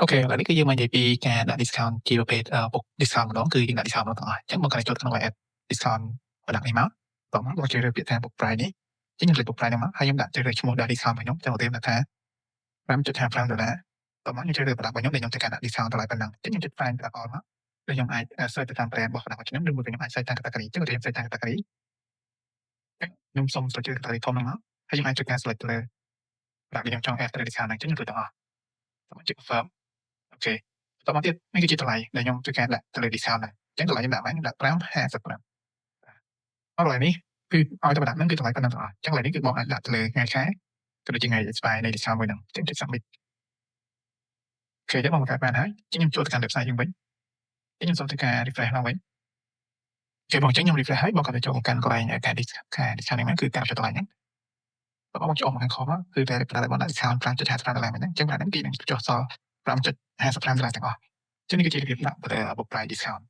អូខេឥឡូវនេះគឺយើងមកនិយាយពីការដាក់ discount ជាប្រភេទបុក discount ម្ដងគឺយើងដាក់ discount ម្ដងទាំងអស់អញ្ចឹងបងគ្រាន់តែចូលក្នុង app discount product នេះមកតោះមកបងជ្រើសរើសពាក្យថា book price នេះអញ្ចឹងខ្ញុំចុច book price ហ្នឹងមកហើយខ្ញុំដាក់ជ្រើសរើសឈ្មោះដាក់ discount របស់ខ្ញុំចឹងឧទាហរណ៍ដាក់ថា$5.55តោះមកខ្ញុំជ្រើសរើស product របស់ខ្ញុំដែលខ្ញុំត្រូវការដាក់ discount តម្លៃប៉ុណ្ណឹងអញ្ចឹងខ្ញុំចុច find product all មកហើយខ្ញុំអាច search ទៅតាម brand របស់ product របស់ខ្ញុំឬមួយក៏ខ្ញុំអាច search តាម category អញ្ចឹងឧទាហរណ៍ search តាម category ខ្ញុំសុំ select លើ category ធំហ្នឹងមកហើយខ្ញុំអាចចុចការ select ទៅលើ product ដែលខ្ញុំចង់ add ទៅលើ discount ហ្នឹងអញ្ចឹងខ្ញុំចុចទាំងអស់ហើយចុច confirm អូខេបន្តមកទៀតនេះគឺជាតម្លៃដែលខ្ញុំត្រូវការដាក់ទៅលើ discount ហ្នឹងអញ្ចឹងតម្លៃខ្ញុំដាក់បានខ្ញុំដាក់5.55តម្លៃនេះគឺឲ្យតែ product ហ្នឹងគឺតម្លៃប៉ុណ្ណឹងទាំងអស់អញ្ចឹងឥឡូវនេះគឺបងអាចដាក់ទៅលើថ្ងៃខែក៏ដូចជាថ្ងៃ expire នៃ discount មួយហ្នឹងអញ្ចឹងចុច submit អូខេអញ្ចឹងបងបង្កើតបានហើយអញ្ចឹងខ្ញុំចូលទៅកាន់ website យើងវិញអញ្ចឹងខ្ញុំសូមធ្វើការ refresh ឡើងវិញអូខេបងអញ្ចឹងខ្ញុំ refresh ហើយបងក៏ទៅចូលមកកាន់កន្លែងការ discount ហ្នឹងគឺការចុចតម្លៃហ្នឹងបងចូលមកខាងខមមកគឺតែ product ដែលបងដាក់ discount $5.55មិញហ្នឹងអញ្ចឹង product ហ្នឹងគឺនឹងចុះសល់$5.55ទាំងអស់អញ្ចឹងនេះគឺជារបៀបដាក់ book price discount